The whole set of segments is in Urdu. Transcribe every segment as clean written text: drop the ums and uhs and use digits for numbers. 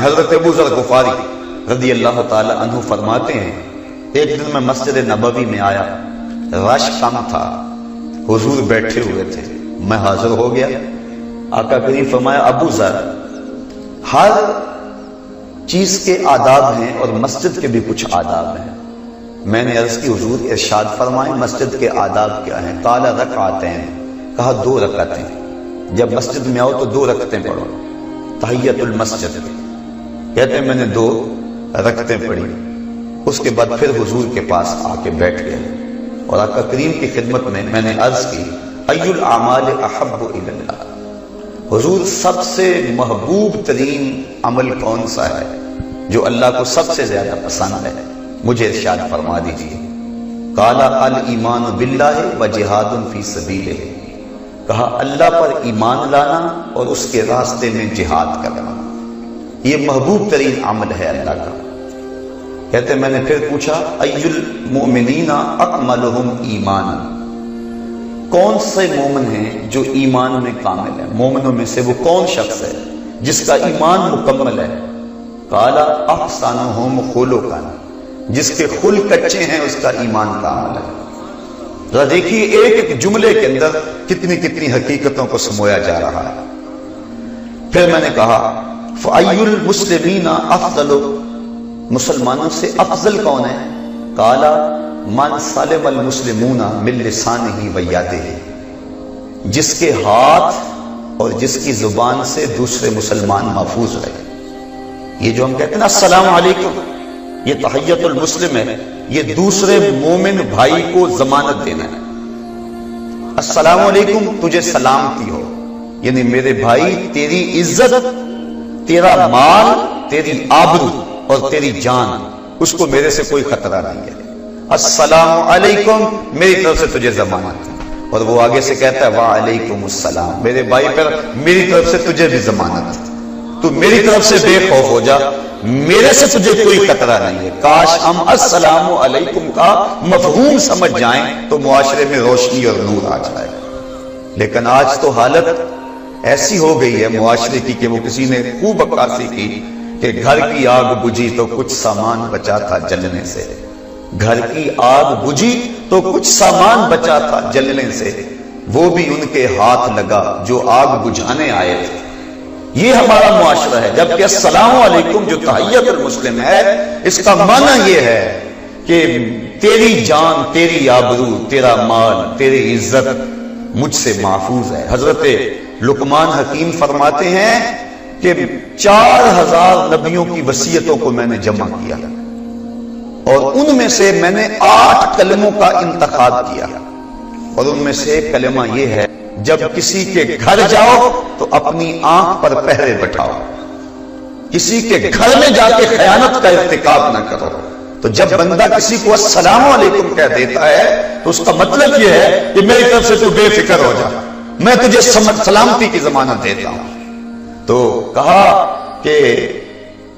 حضرت ابو ذر غفاری رضی اللہ تعالی عنہ فرماتے ہیں ایک دن میں مسجد نبوی میں آیا، رش کم تھا، حضور بیٹھے ہوئے تھے، میں حاضر ہو گیا۔ آقا کریم فرمایا ابو ذر، ہر چیز کے آداب ہیں اور مسجد کے بھی کچھ آداب ہیں۔ میں نے عرض کی حضور ارشاد فرمائیں مسجد کے آداب کیا ہیں؟ قال رکعتین، کہا 2 رکعتیں، جب مسجد میں آؤ تو 2 رکعتیں پڑھو، تحیت المسجد۔ کہتے ہیں میں نے 2 رکعتیں پڑھی، اس کے بعد پھر حضور کے پاس آ کے بیٹھ گئے اور آقا کریم کی خدمت میں نے عرض کی ای الاعمال احب الی اللہ، حضور سب سے محبوب ترین عمل کون سا ہے جو اللہ کو سب سے زیادہ پسند ہے؟ مجھے ارشاد فرما دیجیے۔ قال الایمان باللہ وجہاد فی سبیلہ، کہا اللہ پر ایمان لانا اور اس کے راستے میں جہاد کرنا، یہ محبوب ترین عمل ہے اللہ کا۔ کہتے میں نے پھر پوچھا ای المؤمنین اکملہم ایمانا، کون سے مومن ہیں جو ایمان میں کامل ہے؟ مومنوں میں سے وہ کون شخص ہے جس کا ایمان مکمل ہے؟ قال احسنہم خلقا، جس کے خلق اچھے ہیں اس کا ایمان کامل ہے۔ ذرا دیکھیے ایک ایک جملے کے اندر کتنی کتنی حقیقتوں کو سمویا جا رہا ہے۔ پھر میں نے کہا فأی المسلمین افضل، مسلمانوں سے افضل کون ہے؟ قال من سلم المسلمون من لسانہ و یدہ، جس کے ہاتھ اور جس کی زبان سے دوسرے مسلمان محفوظ رہے۔ یہ جو ہم کہتے ہیں نا السلام علیکم، یہ تحیت المسلم ہے، یہ دوسرے مومن بھائی کو ضمانت دینا ہے۔ السلام علیکم، تجھے سلامتی ہو، یعنی میرے بھائی تیری عزت، تیرا مال، تیری آبرو اور تیری جان، اس کو میرے سے کوئی خطرہ نہیں ہے۔ السلام علیکم، میری طرف سے تجھے ضمانت ہے۔ اور وہ آگے سے کہتا ہے وعلیکم السلام، میرے بھائی پر میری طرف سے تجھے بھی ضمانت ہے، تو میری طرف سے بے خوف ہو جا، میرے سے تجھے کوئی خطرہ نہیں ہے۔ کاش ہم السلام علیکم کا مفہوم سمجھ جائیں تو معاشرے میں روشنی اور نور آ جائے، لیکن آج تو حالت ایسی ہو گئی ہے معاشرے کی کہ وہ کسی نے خوب عکاسی کی کہ گھر کی آگ بجھی تو کچھ سامان بچا تھا جلنے سے، گھر کی آگ بجھی تو کچھ سامان بچا تھا جلنے سے، وہ بھی ان کے ہاتھ لگا جو آگ بجھانے آئے تھے۔ یہ ہمارا معاشرہ ہے، جبکہ السلام علیکم جو تحیت المسلم ہے اس کا معنی یہ ہے کہ تیری جان، تیری آبرو، تیرا مال، تیری عزت مجھ سے محفوظ ہے۔ حضرت لقمان حکیم فرماتے ہیں کہ 4000 نبیوں کی وصیتوں کو میں نے جمع کیا اور ان میں سے میں نے 8 کلموں کا انتخاب کیا، اور ان میں سے ایک کلمہ یہ ہے جب کسی کے گھر جاؤ تو اپنی آنکھ پر پہرے بٹھاؤ، کسی کے گھر میں جا کے خیانت کا ارتکاب نہ کرو۔ تو جب بندہ کسی کو السلام علیکم کہہ دیتا ہے تو اس کا مطلب یہ ہے کہ میری طرف سے تو بے فکر ہو جا، میں تجھے سلامتی کی ضمانت دیتا ہوں۔ تو کہا کہ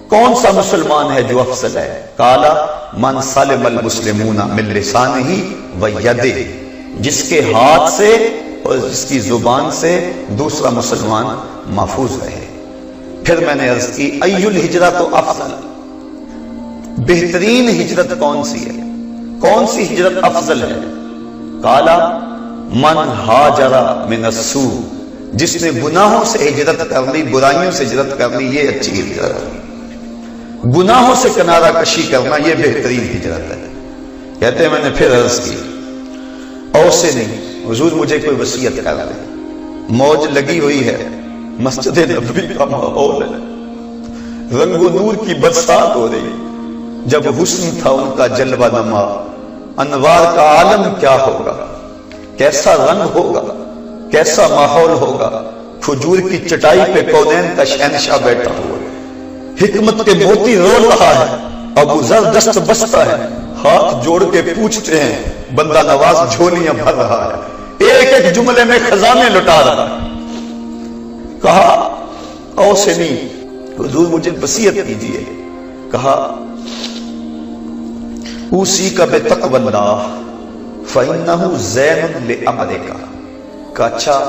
کون سا مسلمان ہے جو افضل ہے؟ قال من سلم المسلمون من لسانہ و یدہ، جس کے ہاتھ سے اور جس کی زبان سے دوسرا مسلمان محفوظ رہے۔ پھر میں نے عرض کی ای الہجرت افضل، بہترین ہجرت کون سی ہے؟ کون سی ہجرت افضل ہے؟ قال من ہاجر من السوء، جس نے گناہوں سے ہجرت کر لی، برائیوں سے ہجرت کر لی، یہ اچھی ہجرت ہے۔ گناہوں سے کنارہ کشی کرنا یہ بہترین ہجرت ہے۔ کہتے ہیں میں نے پھر عرض کی اور سے نہیں حضور مجھے کوئی وصیت کر دے، موج لگی ہوئی ہے، مسجد نبوی کا ماحول ہے، رنگ و نور کی برسات ہو رہی، جب حسن تھا ان کا جلوہ نما، انوار کا عالم کیا ہوگا، کیسا رنگ ہوگا، کیسا ماحول ہوگا، کھجور کی چٹائی پہ کونین کا شہنشاہ بیٹھا ہوا، حکمت کے موتی رو رہا ہے، ابو ذر دست بستا ہے، ہاتھ جوڑ کے پوچھتے ہیں، بندہ نواز جھولیاں بھر رہا ہے، ایک ایک جملے میں خزانے لٹا رہا ہے۔ کہا اوصنی، حضور مجھے وصیت کیجیے۔ کہا اوصیک بتقوی اللہ فإنہ زین لأمرک، کہ اچھا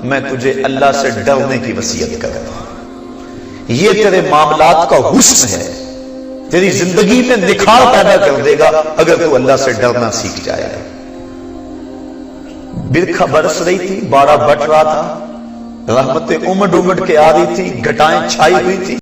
میں تجھے اللہ سے ڈرنے کی وصیت کرتا ہوں، یہ تیرے معاملات کا حسن ہے، تیری زندگی میں نکھار پیدا کر دے گا اگر تو اللہ سے ڈرنا سیکھ جائے گا۔ برکھا برس رہی تھی، باڑا بٹ رہا تھا، رحمتیں امڈ امڈ کے آ رہی تھی، گھٹائیں چھائی ہوئی تھی۔